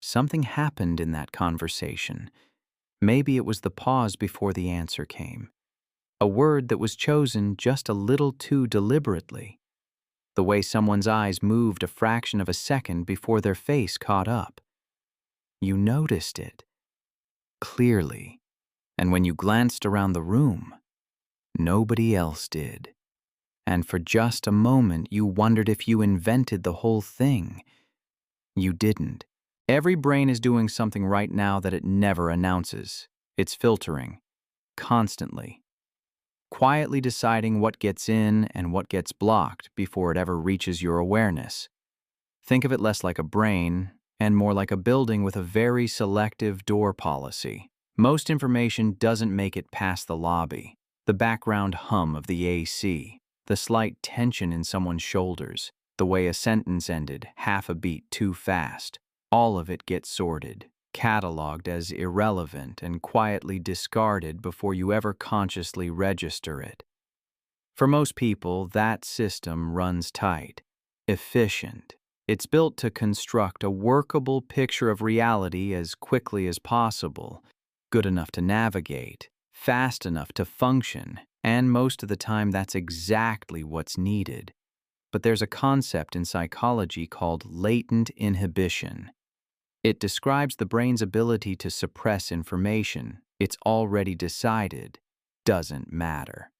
Something happened in that conversation. Maybe it was the pause before the answer came. A word that was chosen just a little too deliberately. The way someone's eyes moved a fraction of a second before their face caught up. You noticed it, clearly, and when you glanced around the room, nobody else did. And for just a moment you wondered if you invented the whole thing. You didn't. Every brain is doing something right now that it never announces. It's filtering, constantly. Quietly deciding what gets in and what gets blocked before it ever reaches your awareness. Think of it less like a brain and more like a building with a very selective door policy. Most information doesn't make it past the lobby. The background hum of the AC, the slight tension in someone's shoulders, the way a sentence ended half a beat too fast. All of it gets sorted, cataloged as irrelevant, and quietly discarded before you ever consciously register it. For most people, that system runs tight, efficient. It's built to construct a workable picture of reality as quickly as possible, good enough to navigate, fast enough to function, and most of the time that's exactly what's needed. But there's a concept in psychology called latent inhibition. It describes the brain's ability to suppress information it's already decided doesn't matter.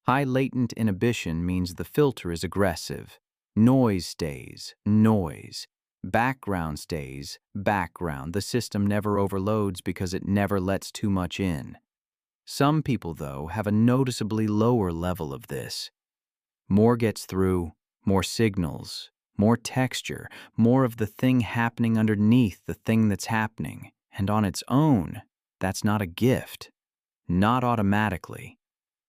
High latent inhibition means the filter is aggressive. Noise stays, noise. Background stays, background. The system never overloads because it never lets too much in. Some people, though, have a noticeably lower level of this. More gets through, more signals, more texture, more of the thing happening underneath the thing that's happening. And on its own, that's not a gift. Not automatically.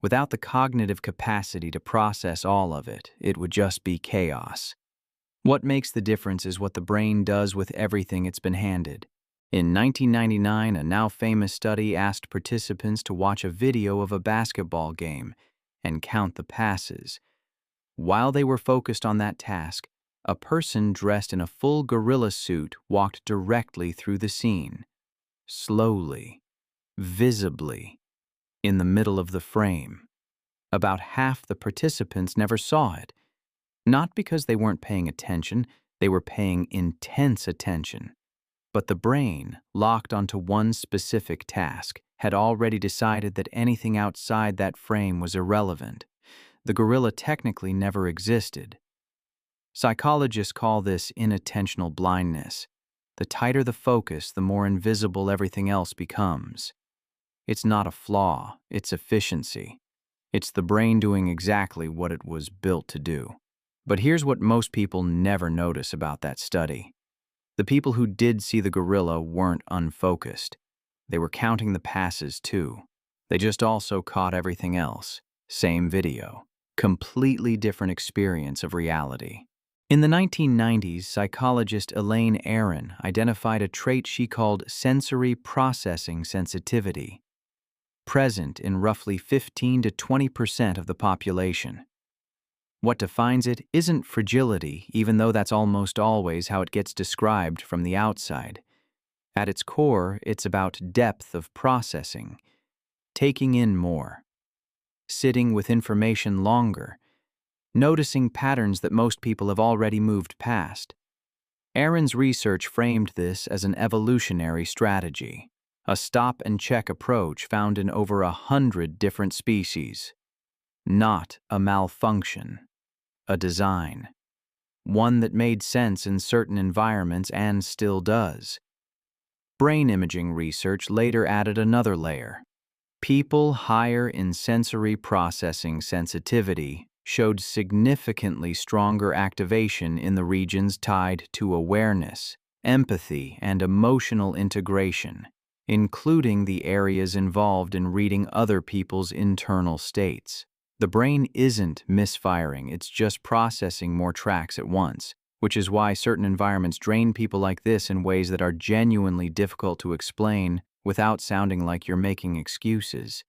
Without the cognitive capacity to process all of it, it would just be chaos. What makes the difference is what the brain does with everything it's been handed. In 1999, a now famous study asked participants to watch a video of a basketball game and count the passes. While they were focused on that task, a person dressed in a full gorilla suit walked directly through the scene. Slowly, visibly, in the middle of the frame. About half the participants never saw it. Not because they weren't paying attention, they were paying intense attention. But the brain, locked onto one specific task, had already decided that anything outside that frame was irrelevant. The gorilla technically never existed. Psychologists call this inattentional blindness. The tighter the focus, the more invisible everything else becomes. It's not a flaw, it's efficiency. It's the brain doing exactly what it was built to do. But here's what most people never notice about that study. The people who did see the gorilla weren't unfocused. They were counting the passes too. They just also caught everything else. Same video. Completely different experience of reality. In the 1990s, psychologist Elaine Aron identified a trait she called sensory processing sensitivity, present in roughly 15 to 20% of the population. What defines it isn't fragility, even though that's almost always how it gets described from the outside. At its core, it's about depth of processing, taking in more, sitting with information longer, noticing patterns that most people have already moved past. Aron's research framed this as an evolutionary strategy, a stop-and-check approach found in over 100 different species. Not a malfunction, a design. One that made sense in certain environments and still does. Brain imaging research later added another layer. People higher in sensory processing sensitivity showed significantly stronger activation in the regions tied to awareness, empathy, and emotional integration, including the areas involved in reading other people's internal states. The brain isn't misfiring, it's just processing more tracks at once, which is why certain environments drain people like this in ways that are genuinely difficult to explain without sounding like you're making excuses.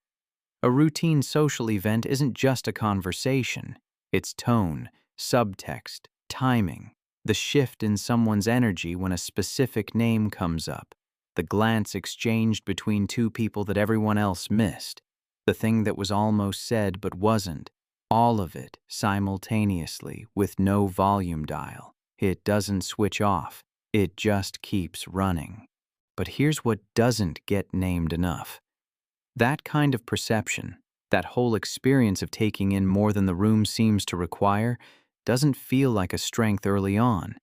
A routine social event isn't just a conversation. It's tone, subtext, timing, The shift in someone's energy when a specific name comes up, the glance exchanged between two people that everyone else missed, the thing that was almost said but wasn't, all of it simultaneously with no volume dial. It doesn't switch off, it just keeps running. But here's what doesn't get named enough. That kind of perception, that whole experience of taking in more than the room seems to require, doesn't feel like a strength early on.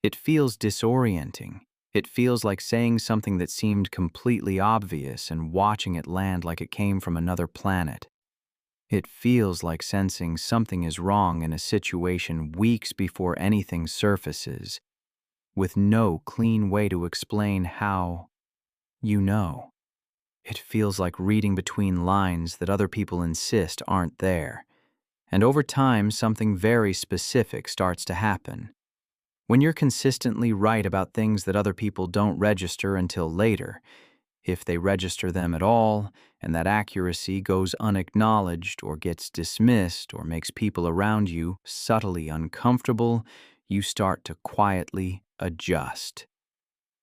It feels disorienting. It feels like saying something that seemed completely obvious and watching it land like it came from another planet. It feels like sensing something is wrong in a situation weeks before anything surfaces, with no clean way to explain how you know. It feels like reading between lines that other people insist aren't there. And over time, something very specific starts to happen. When you're consistently right about things that other people don't register until later, if they register them at all, and that accuracy goes unacknowledged or gets dismissed or makes people around you subtly uncomfortable, you start to quietly adjust.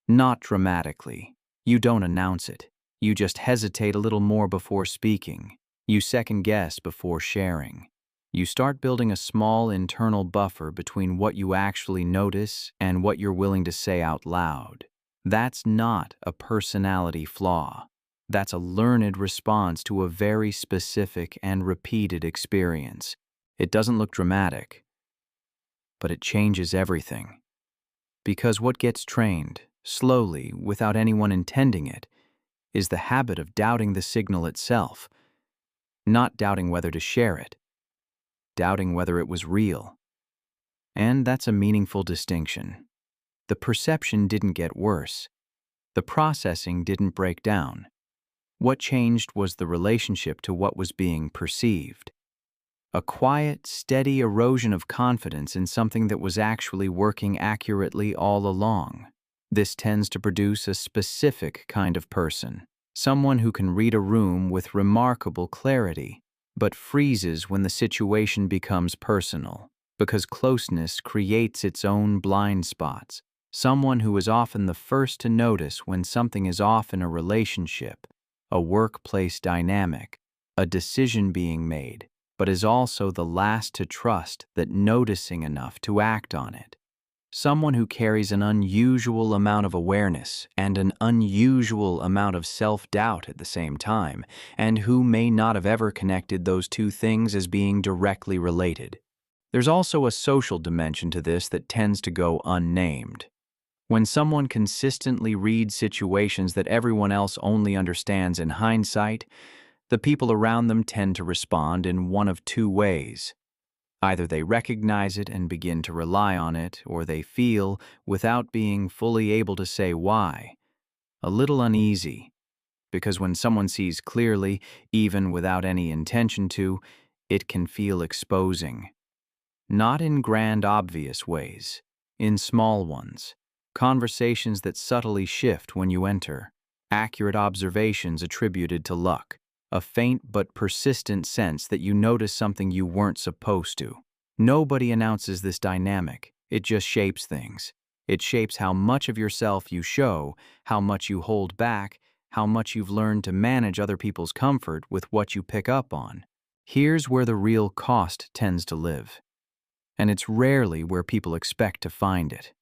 Not dramatically. You don't announce it. You just hesitate a little more before speaking. You second guess before sharing. You start building a small internal buffer between what you actually notice and what you're willing to say out loud. That's not a personality flaw. That's a learned response to a very specific and repeated experience. It doesn't look dramatic, but it changes everything. Because what gets trained, slowly, without anyone intending it, is the habit of doubting the signal itself, not doubting whether to share it, doubting whether it was real. And that's a meaningful distinction. The perception didn't get worse. The processing didn't break down. What changed was the relationship to what was being perceived. A quiet, steady erosion of confidence in something that was actually working accurately all along. This tends to produce a specific kind of person, someone who can read a room with remarkable clarity, but freezes when the situation becomes personal, because closeness creates its own blind spots. Someone who is often the first to notice when something is off in a relationship, a workplace dynamic, a decision being made, but is also the last to trust that noticing enough to act on it. Someone who carries an unusual amount of awareness and an unusual amount of self-doubt at the same time, and who may not have ever connected those two things as being directly related. There's also a social dimension to this that tends to go unnamed. When someone consistently reads situations that everyone else only understands in hindsight, the people around them tend to respond in one of two ways. Either they recognize it and begin to rely on it, or they feel, without being fully able to say why, a little uneasy. Because when someone sees clearly, even without any intention to, it can feel exposing. Not in grand, obvious ways, in small ones. Conversations that subtly shift when you enter. Accurate observations attributed to luck. A faint but persistent sense that you notice something you weren't supposed to. Nobody announces this dynamic. It just shapes things. It shapes how much of yourself you show, how much you hold back, how much you've learned to manage other people's comfort with what you pick up on. Here's where the real cost tends to live. And it's rarely where people expect to find it.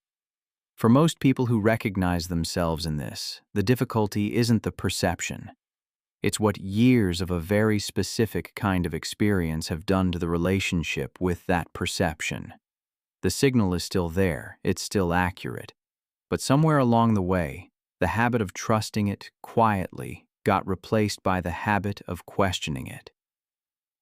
For most people who recognize themselves in this, the difficulty isn't the perception. It's what years of a very specific kind of experience have done to the relationship with that perception. The signal is still there, it's still accurate, but somewhere along the way, the habit of trusting it quietly got replaced by the habit of questioning it.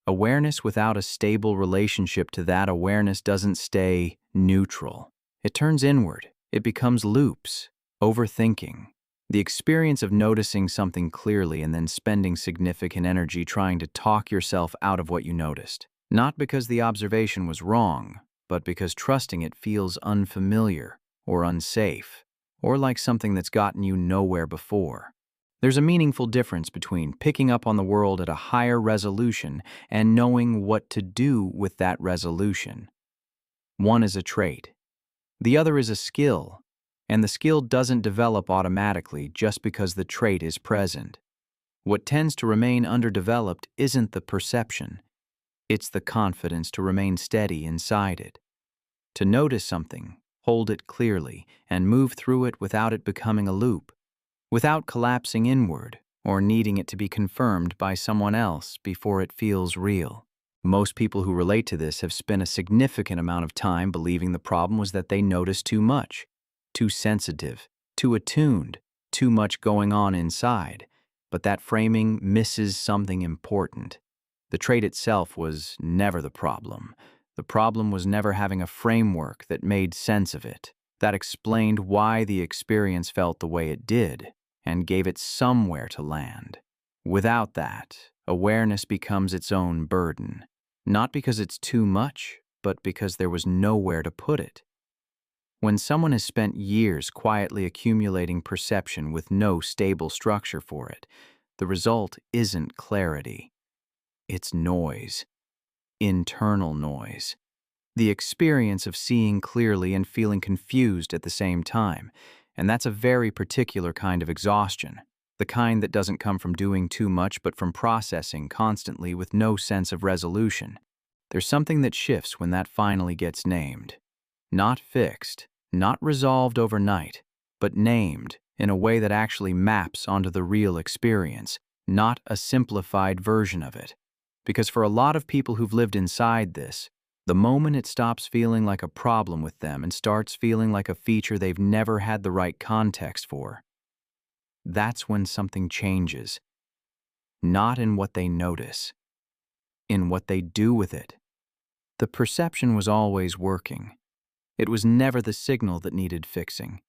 Awareness without a stable relationship to that awareness doesn't stay neutral. It turns inward. It becomes loops, overthinking. The experience of noticing something clearly and then spending significant energy trying to talk yourself out of what you noticed. Not because the observation was wrong, but because trusting it feels unfamiliar or unsafe, or like something that's gotten you nowhere before. There's a meaningful difference between picking up on the world at a higher resolution and knowing what to do with that resolution. One is a trait. The other is a skill, and the skill doesn't develop automatically just because the trait is present. What tends to remain underdeveloped isn't the perception, it's the confidence to remain steady inside it. To notice something, hold it clearly, and move through it without it becoming a loop, without collapsing inward or needing it to be confirmed by someone else before it feels real. Most people who relate to this have spent a significant amount of time believing the problem was that they noticed too much, too sensitive, too attuned, too much going on inside. But that framing misses something important. The trait itself was never the problem. The problem was never having a framework that made sense of it, that explained why the experience felt the way it did, and gave it somewhere to land. Without that, awareness becomes its own burden, not because it's too much, but because there was nowhere to put it. When someone has spent years quietly accumulating perception with no stable structure for it, the result isn't clarity. It's noise. Internal noise. The experience of seeing clearly and feeling confused at the same time. And that's a very particular kind of exhaustion. The kind that doesn't come from doing too much but from processing constantly with no sense of resolution. There's something that shifts when that finally gets named. Not fixed, not resolved overnight, but named in a way that actually maps onto the real experience, not a simplified version of it. Because for a lot of people who've lived inside this, the moment it stops feeling like a problem with them and starts feeling like a feature they've never had the right context for, that's when something changes. Not in what they notice, in what they do with it. The perception was always working. It was never the signal that needed fixing.